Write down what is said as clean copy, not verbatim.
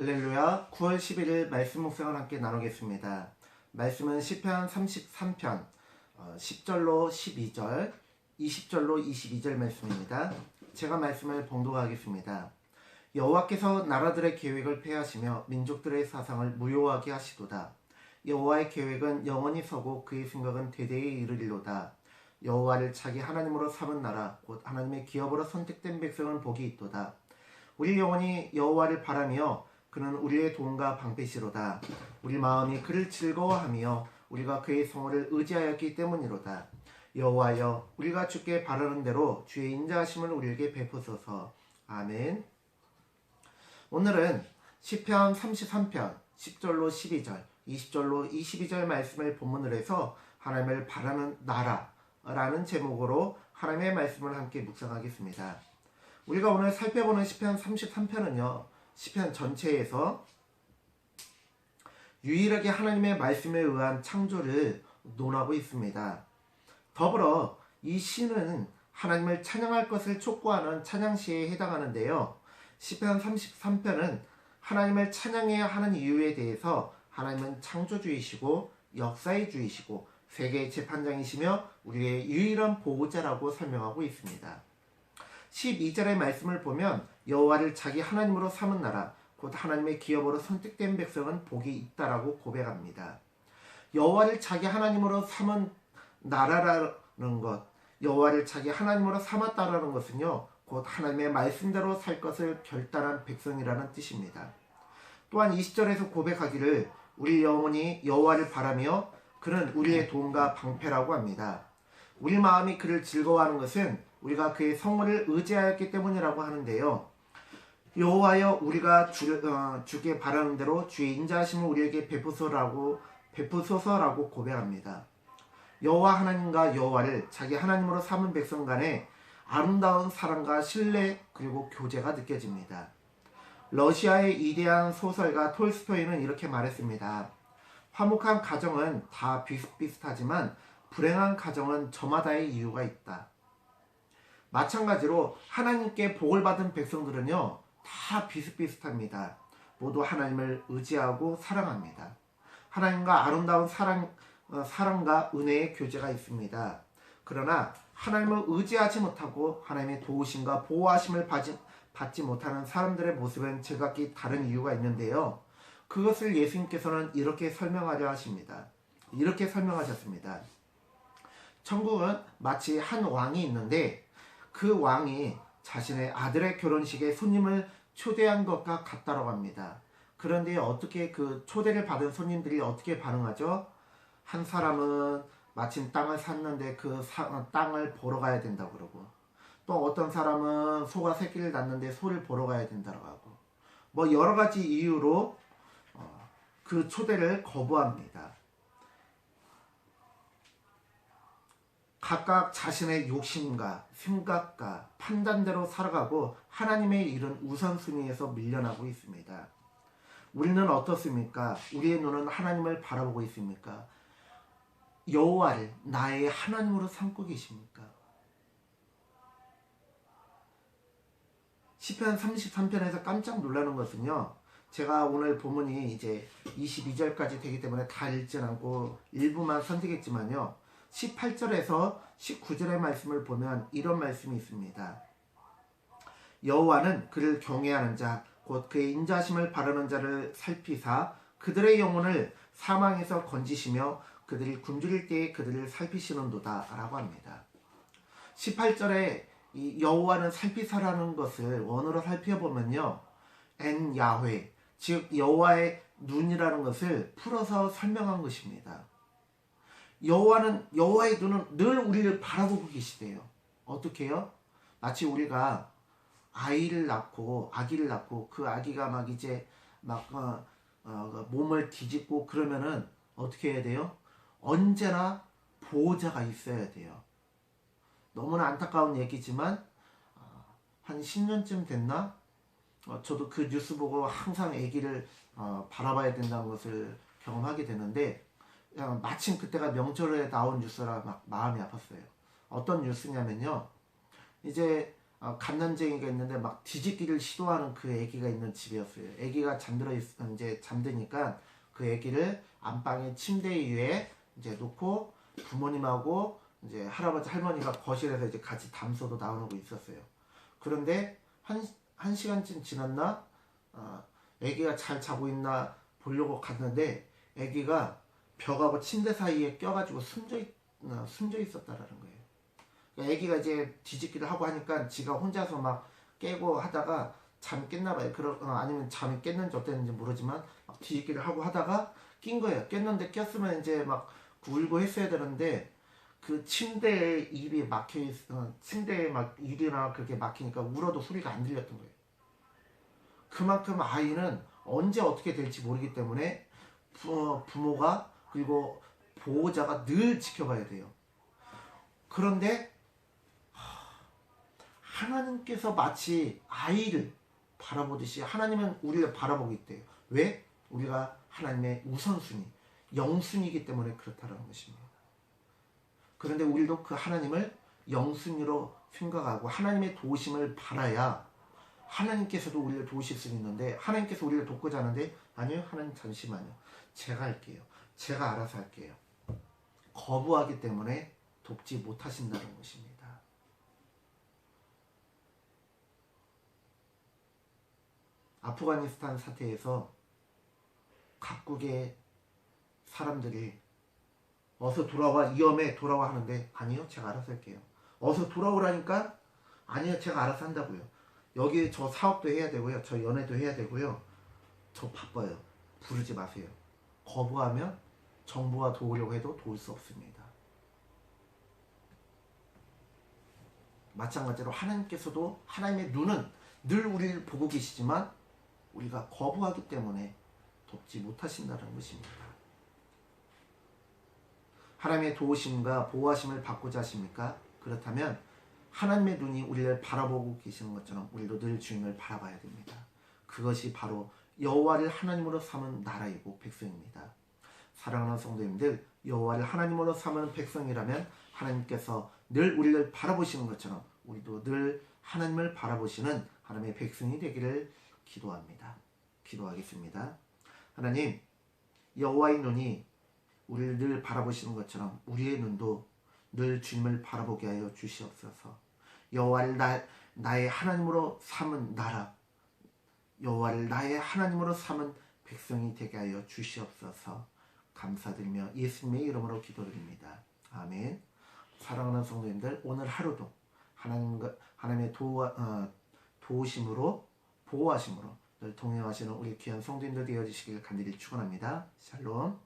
할렐루야. 9월 11일 말씀 묵상을 함께 나누겠습니다. 말씀은 시편 33편 10절로 12절, 20절로 22절 말씀입니다. 제가 말씀을 봉독하겠습니다. 여호와께서 나라들의 계획을 폐하시며 민족들의 사상을 무효하게 하시도다. 여호와의 계획은 영원히 서고 그의 생각은 대대에 이르리로다. 여호와를 자기 하나님으로 삼은 나라 곧 하나님의 기업으로 선택된 백성은 복이 있도다. 우리 영혼이 여호와를 바라며 그는 우리의 도움과 방패시로다. 우리 마음이 그를 즐거워하며 우리가 그의 성호를 의지하였기 때문이로다. 여호와여, 우리가 주께 바라는 대로 주의 인자하심을 우리에게 베푸소서. 아멘. 오늘은 시편 33편 10절로 12절, 20절로 22절 말씀을 본문으로 해서 하나님을 바라는 나라라는 제목으로 하나님의 말씀을 함께 묵상하겠습니다. 우리가 오늘 살펴보는 시편 33편은요. 시편 전체에서 유일하게 하나님의 말씀에 의한 창조를 논하고 있습니다. 더불어 이 시는 하나님을 찬양할 것을 촉구하는 찬양시에 해당하는데요. 시편 33편은 하나님을 찬양해야 하는 이유에 대해서 하나님은 창조주이시고 역사의 주이시고 세계의 재판장이시며 우리의 유일한 보호자라고 설명하고 있습니다. 12절의 말씀을 보면 여호와를 자기 하나님으로 삼은 나라 곧 하나님의 기업으로 선택된 백성은 복이 있다라고 고백합니다. 여호와를 자기 하나님으로 삼은 나라라는 것, 여호와를 자기 하나님으로 삼았다라는 것은요 곧 하나님의 말씀대로 살 것을 결단한 백성이라는 뜻입니다. 또한 20절에서 고백하기를 우리 영혼이 여호와를 바라며 그는 우리의 도움과 방패라고 합니다. 우리 마음이 그를 즐거워하는 것은 우리가 그의 성호를 의지하였기 때문이라고 하는데요. 여호와여, 우리가 주께 바라는 대로 주의 인자하심을 우리에게 베푸소서라고 고백합니다. 여호와 하나님과 여호와를 자기 하나님으로 삼은 백성 간에 아름다운 사랑과 신뢰 그리고 교제가 느껴집니다. 러시아의 이대한 소설가 톨스토이는 이렇게 말했습니다. 화목한 가정은 다 비슷비슷하지만 불행한 가정은 저마다의 이유가 있다. 마찬가지로 하나님께 복을 받은 백성들은요 다 비슷비슷합니다. 모두 하나님을 의지하고 사랑합니다. 하나님과 아름다운 사랑과 은혜의 교제가 있습니다. 그러나 하나님을 의지하지 못하고 하나님의 도우심과 보호하심을 받지 못하는 사람들의 모습은 제각기 다른 이유가 있는데요. 그것을 예수님께서는 이렇게 설명하려 하십니다. 이렇게 설명하셨습니다. 천국은 마치 한 왕이 있는데 그 왕이 자신의 아들의 결혼식에 손님을 초대한 것과 같다고 합니다. 그런데 어떻게 그 초대를 받은 손님들이 어떻게 반응하죠? 한 사람은 마침 땅을 샀는데 그 땅을 보러 가야 된다고 그러고, 또 어떤 사람은 소가 새끼를 낳는데 소를 보러 가야 된다고 하고, 뭐 여러 가지 이유로 그 초대를 거부합니다. 각각 자신의 욕심과 생각과 판단대로 살아가고 하나님의 일은 우선순위에서 밀려나고 있습니다. 우리는 어떻습니까? 우리의 눈은 하나님을 바라보고 있습니까? 여호와를 나의 하나님으로 삼고 계십니까? 시편 33편에서 깜짝 놀라는 것은요, 제가 오늘 본문이 이제 22절까지 되기 때문에 다 읽진 않고 일부만 선택했지만요, 18절에서 19절의 말씀을 보면 이런 말씀이 있습니다. 여호와는 그를 경외하는 자, 곧 그의 인자하심을 바라는 자를 살피사 그들의 영혼을 사망에서 건지시며 그들이 굶주릴 때에 그들을 살피시는도다 라고 합니다. 18절에 이 여호와는 살피사라는 것을 원어로 살펴보면요, 엔 야훼, 즉 여호와의 눈이라는 것을 풀어서 설명한 것입니다. 여호와의 눈은 늘 우리를 바라보고 계시대요. 어떻게 해요? 마치 우리가 아기를 낳고 그 아기가 막 이제 몸을 뒤집고 그러면은 어떻게 해야 돼요? 언제나 보호자가 있어야 돼요. 너무나 안타까운 얘기지만 한 10년쯤 됐나? 저도 그 뉴스 보고 항상 아기를 바라봐야 된다는 것을 경험하게 되는데, 마침 그때가 명절에 나온 뉴스라 막 마음이 아팠어요. 어떤 뉴스냐면요, 이제 갓난쟁이가 있는데 막 뒤집기를 시도하는 그 아기가 있는 집이었어요. 아기가 이제 잠드니까 그 아기를 안방의 침대 위에 이제 놓고 부모님하고 이제 할아버지 할머니가 거실에서 이제 같이 담소도 나누고 있었어요. 그런데 한 시간쯤 지났나 아기가 잘 자고 있나 보려고 갔는데 아기가 벽하고 침대 사이에 껴가지고 숨져 있었다라는 거예요. 그러니까 아기가 이제 뒤집기를 하고 하니까 지가 혼자서 막 깨고 하다가 잠이 깼나 봐요. 아니면 잠이 깼는지 어땠는지 모르지만 막 뒤집기를 하고 하다가 낀 거예요. 깼는데 꼈으면 이제 막 울고 했어야 되는데 그 침대에 입이 침대에 막 입이나 그렇게 막히니까 울어도 소리가 안 들렸던 거예요. 그만큼 아이는 언제 어떻게 될지 모르기 때문에 부모가 그리고 보호자가 늘 지켜봐야 돼요. 그런데 하나님께서 마치 아이를 바라보듯이 하나님은 우리를 바라보고 있대요. 왜? 우리가 하나님의 우선순위, 영순위이기 때문에 그렇다는 것입니다. 그런데 우리도 그 하나님을 영순위로 생각하고 하나님의 도우심을 바라야 하나님께서도 우리를 도우실 수 있는데 하나님께서 우리를 돕고자 하는데 아니요, 하나님 잠시만요. 제가 할게요. 제가 알아서 할게요. 거부하기 때문에 돕지 못하신다는 것입니다. 아프가니스탄 사태에서 각국의 사람들이 어서 돌아와, 위험해, 돌아와 하는데 아니요, 제가 알아서 할게요. 어서 돌아오라니까 아니요, 제가 알아서 한다고요. 여기 저 사업도 해야 되고요. 저 연애도 해야 되고요. 저 바빠요. 부르지 마세요. 거부하면 정부가 도우려고 해도 도울 수 없습니다. 마찬가지로 하나님께서도 하나님의 눈은 늘 우리를 보고 계시지만 우리가 거부하기 때문에 돕지 못하신다는 것입니다. 하나님의 도우심과 보호하심을 받고자 하십니까? 그렇다면 하나님의 눈이 우리를 바라보고 계시는 것처럼 우리도 늘 주님을 바라봐야 됩니다. 그것이 바로 여호와를 하나님으로 삼은 나라이고 백성입니다. 사랑하는 성도님들, 여호와를 하나님으로 삼은 백성이라면 하나님께서 늘 우리를 바라보시는 것처럼 우리도 늘 하나님을 바라보시는 하나님의 백성이 되기를 기도합니다. 기도하겠습니다. 하나님, 여호와의 눈이 우리를 늘 바라보시는 것처럼 우리의 눈도 늘 주님을 바라보게 하여 주시옵소서. 여호와를 나의 하나님으로 삼은 나라, 여호와를 나의 하나님으로 삼은 백성이 되게 하여 주시옵소서. 감사드리며 예수님의 이름으로 기도드립니다. 아멘. 사랑하는 성도님들, 오늘 하루도 하나님의 도우심으로 보호하심으로 늘 동행하시는 우리 귀한 성도님들 되어주시길 간절히 축원합니다. 샬롬.